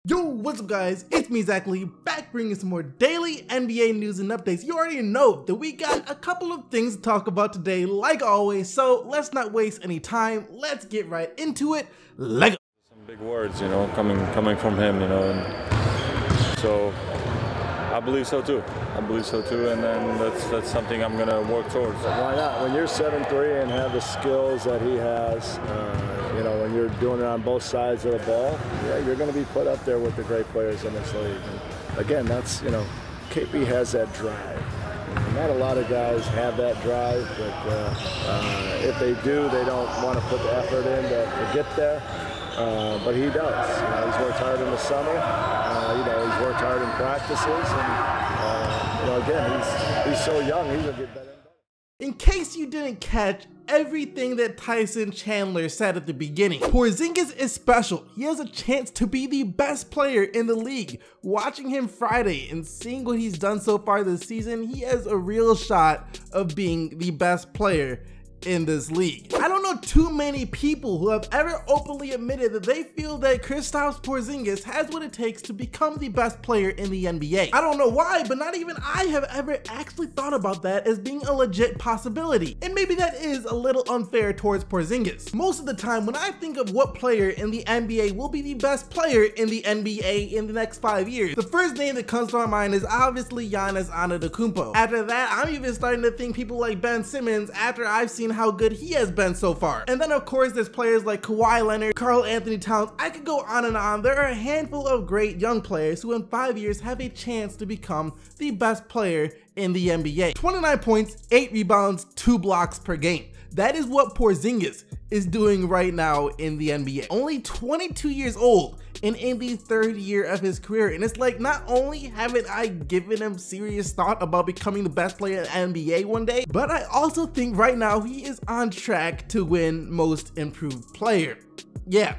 Yo, what's up guys? It's me, Zachary, back bringing some more daily NBA news and updates. You already know that we got a couple of things to talk about today, like always, so let's not waste any time. Let's get right into it. Let's go. Some big words, coming from him, and so I believe so too. And then that's something I'm gonna work towards. Why not? When you're 7'3" and have the skills that he has, when you're doing it on both sides of the ball, yeah, you're going to be put up there with the great players in this league. And again, that's, KP has that drive. Not a lot of guys have that drive, but if they do, they don't want to put the effort in to get there. But he does. He's worked hard in the summer. He's worked hard in practices. And, again, he's so young. He's going to get better. In case you didn't catch everything that Tyson Chandler said at the beginning, Porzingis is special. He has a chance to be the best player in the league. Watching him Friday and seeing what he's done so far this season, he has a real shot of being the best player in this league. I don't know too many people who have ever openly admitted that they feel that Kristaps Porzingis has what it takes to become the best player in the NBA. I don't know why, but not even I have ever actually thought about that as being a legit possibility. And maybe that is a little unfair towards Porzingis. Most of the time when I think of what player in the NBA will be the best player in the NBA in the next 5 years, the first name that comes to my mind is obviously Giannis Antetokounmpo. After that, I'm even starting to think people like Ben Simmons after I've seen how good he has been so far. And then of course there's players like Kawhi Leonard, Karl Anthony Towns. I could go on and on. There are a handful of great young players who in 5 years have a chance to become the best player in the NBA. 29 points, 8 rebounds, 2 blocks per game. That is what Porzingis is doing right now in the NBA. Only 22 years old and in the 3rd year of his career. And it's like, not only haven't I given him serious thought about becoming the best player in the NBA one day, but I also think right now he is on track to win Most Improved Player. Yeah.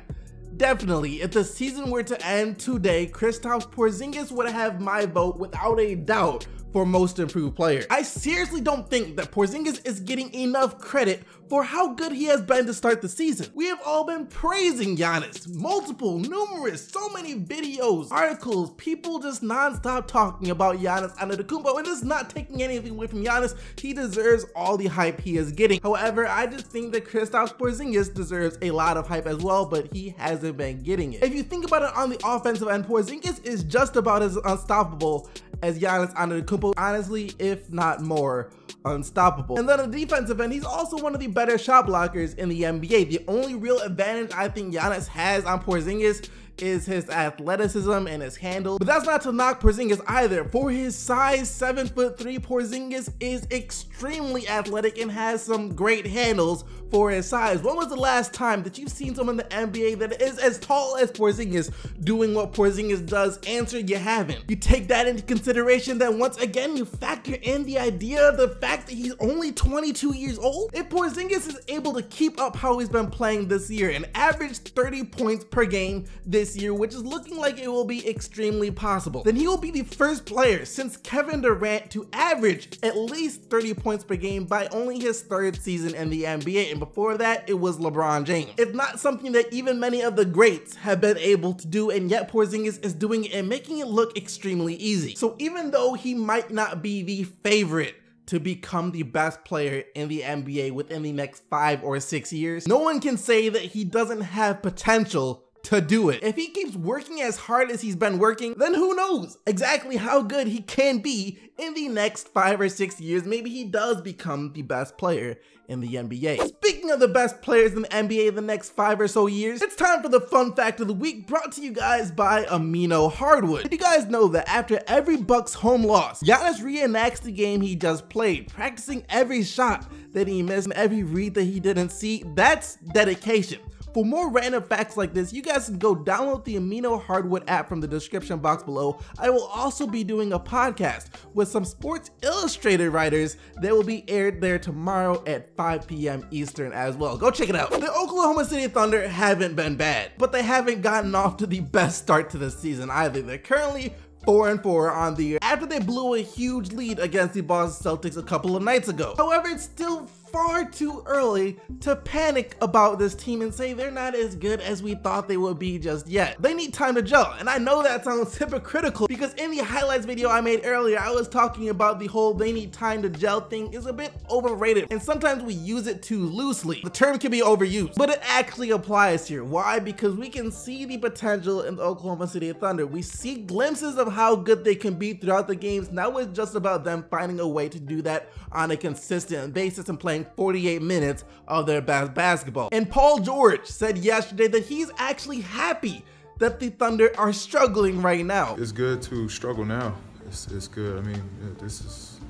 Definitely, if the season were to end today, Kristaps Porzingis would have my vote without a doubt for Most Improved Player. I seriously don't think that Porzingis is getting enough credit for how good he has been to start the season. We have all been praising Giannis, numerous, so many videos, articles, people just non-stop talking about Giannis Antetokounmpo, and it's not taking anything away from Giannis. He deserves all the hype he is getting. However, I just think that Kristaps Porzingis deserves a lot of hype as well, but he hasn't been getting it. If you think about it on the offensive end, Porzingis is just about as unstoppable as Giannis Antetokounmpo, honestly, if not more unstoppable. And then on the defensive end, he's also one of the better shot blockers in the NBA. The only real advantage I think Giannis has on Porzingis is his athleticism and his handle. But that's not to knock Porzingis either. For his size, 7'3", Porzingis is extremely athletic and has some great handles for his size. When was the last time that you've seen someone in the NBA that is as tall as Porzingis doing what Porzingis does? Answer, you haven't. You take that into consideration, then once again you factor in the idea, the fact that he's only 22 years old. If Porzingis is able to keep up how he's been playing this year and average 30 points per game this year, which is looking like it will be extremely possible, then he will be the first player since Kevin Durant to average at least 30 points per game by only his 3rd season in the NBA. And before that, it was LeBron James. It's not something that even many of the greats have been able to do, and yet Porzingis is doing it and making it look extremely easy. So even though he might not be the favorite to become the best player in the NBA within the next 5 or 6 years, no one can say that he doesn't have potential to do it. If he keeps working as hard as he's been working, then who knows exactly how good he can be in the next 5 or 6 years. Maybe he does become the best player in the NBA. Speaking of the best players in the NBA in the next 5 or so years, it's time for the fun fact of the week, brought to you guys by Amino Hardwood. Did you guys know that after every Bucks home loss, Giannis reenacts the game he just played, practicing every shot that he missed and every read that he didn't see? That's dedication. For more random facts like this, you guys can go download the Amino Hardwood app from the description box below. I will also be doing a podcast with some Sports Illustrated writers that will be aired there tomorrow at 5 p.m. Eastern as well. Go check it out. The Oklahoma City Thunder haven't been bad, but they haven't gotten off to the best start to the season either. They're currently 4-4 on the year after they blew a huge lead against the Boston Celtics a couple of nights ago. However, it still far too early to panic about this team and say they're not as good as we thought they would be just yet. They need time to gel, and I know that sounds hypocritical because in the highlights video I made earlier, I was talking about the whole they need time to gel thing is a bit overrated, and sometimes we use it too loosely. The term can be overused, but it actually applies here. Why? Because we can see the potential in the Oklahoma City Thunder. We see glimpses of how good they can be throughout the games. Now it's just about them finding a way to do that on a consistent basis and playing 48 minutes of their best basketball. And Paul George said yesterday that he's actually happy that the Thunder are struggling right now. It's good to struggle now. It's good. I mean, this is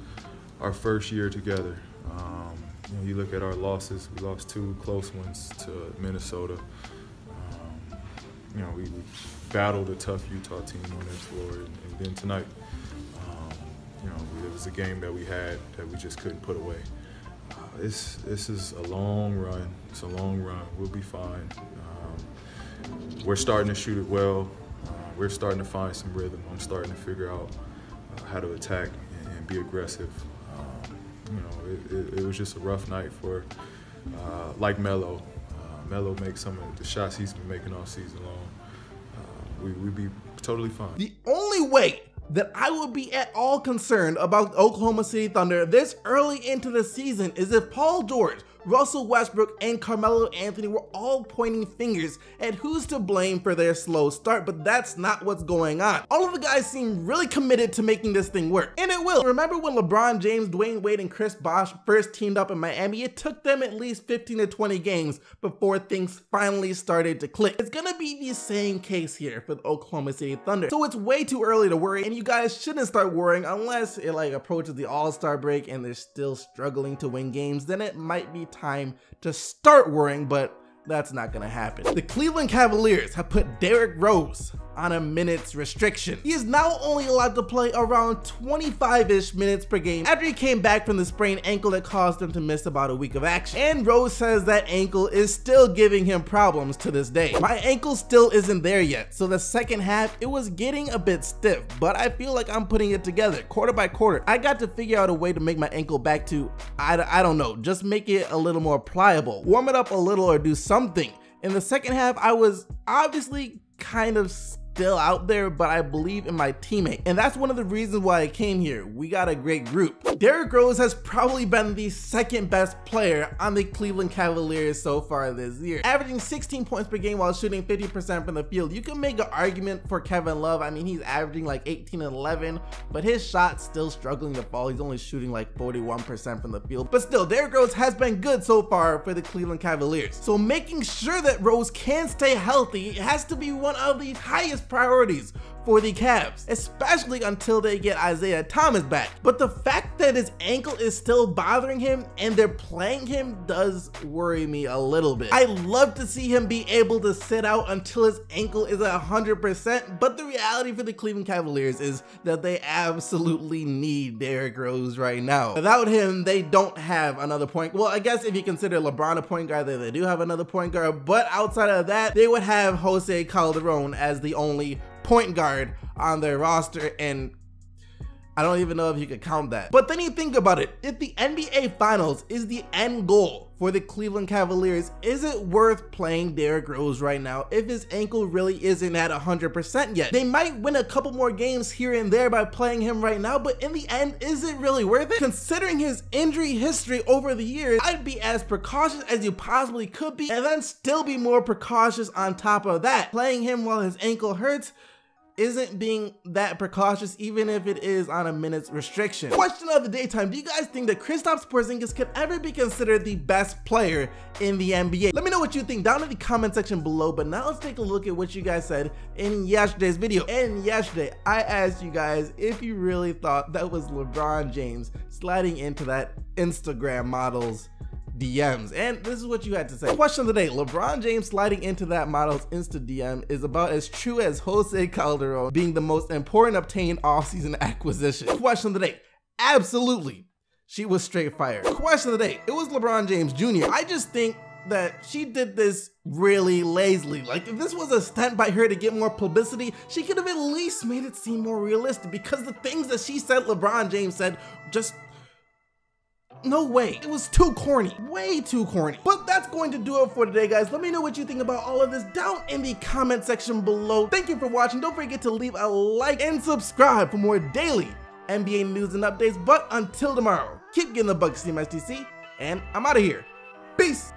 our first year together. You know, you look at our losses. We lost 2 close ones to Minnesota. You know, we battled a tough Utah team on that floor, and then tonight, you know, it was a game that we had that we just couldn't put away. This is a long run. It's a long run. We'll be fine. We're starting to shoot it well. We're starting to find some rhythm. I'm starting to figure out how to attack and be aggressive. You know, it was just a rough night for, like Melo. Melo makes some of the shots he's been making all season long. We'd be totally fine. The only way that I would be at all concerned about Oklahoma City Thunder this early into the season is if Paul George, Russell Westbrook, and Carmelo Anthony were all pointing fingers at who's to blame for their slow start, but that's not what's going on. All of the guys seem really committed to making this thing work, and it will. Remember when LeBron James, Dwayne Wade, and Chris Bosh first teamed up in Miami? It took them at least 15 to 20 games before things finally started to click. It's gonna be the same case here for the Oklahoma City Thunder. So it's way too early to worry, and you guys shouldn't start worrying unless it approaches the All-Star break and they're still struggling to win games. Then it might be time to start worrying, but that's not gonna happen. The Cleveland Cavaliers have put Derrick Rose on a minutes restriction. He is now only allowed to play around 25-ish minutes per game after he came back from the sprained ankle that caused him to miss about a week of action. And Rose says that ankle is still giving him problems to this day. My ankle still isn't there yet, so the second half, it was getting a bit stiff, but I feel like I'm putting it together quarter by quarter. I got to figure out a way to make my ankle back to, I don't know, just make it a little more pliable, warm it up a little or do something. In the second half, I was obviously kind of still out there, but I believe in my teammate, and that's one of the reasons why I came here. We got a great group. Derrick Rose has probably been the second best player on the Cleveland Cavaliers so far this year, averaging 16 points per game while shooting 50% from the field. You can make an argument for Kevin Love. I mean, he's averaging like 18 and 11, but his shot's still struggling to fall. He's only shooting like 41% from the field, but still, Derrick Rose has been good so far for the Cleveland Cavaliers. So making sure that Rose can stay healthy has to be one of the highest priorities for the Cavs, especially until they get Isaiah Thomas back. But the fact that his ankle is still bothering him and they're playing him does worry me a little bit. I'd love to see him be able to sit out until his ankle is at 100%, but the reality for the Cleveland Cavaliers is that they absolutely need Derrick Rose right now. Without him, they don't have another point. Well, I guess if you consider LeBron a point guard, they do have another point guard, but outside of that, they would have Jose Calderon as the only point guard on their roster, and I don't even know if you could count that. But then you think about it, if the NBA Finals is the end goal for the Cleveland Cavaliers, is it worth playing Derrick Rose right now if his ankle really isn't at 100% yet? They might win a couple more games here and there by playing him right now, but in the end, is it really worth it? Considering his injury history over the years, I'd be as precautious as you possibly could be, and then still be more precautious on top of that. Playing him while his ankle hurts isn't being that precautious, even if it is on a minutes restriction. Question of the daytime: do you guys think that Kristaps Porzingis could ever be considered the best player in the NBA? Let me know what you think down in the comment section below, but now let's take a look at what you guys said in yesterday's video. And yesterday, I asked you guys if you really thought that was LeBron James sliding into that Instagram model's DMs, and this is what you had to say. Question of the day: LeBron James sliding into that model's Insta DM is about as true as Jose Calderon being the most important obtained offseason acquisition. Question of the day: absolutely, she was straight fire. Question of the day: it was LeBron James Jr. I just think that she did this really lazily. Like, if this was a stunt by her to get more publicity, she could have at least made it seem more realistic, because the things that she said LeBron James said just No way. It was too corny. Way too corny. But that's going to do it for today, guys. Let me know what you think about all of this down in the comment section below. Thank you for watching. Don't forget to leave a like and subscribe for more daily NBA news and updates. But until tomorrow, keep getting the Bucks, Team STC, and I'm out of here. Peace.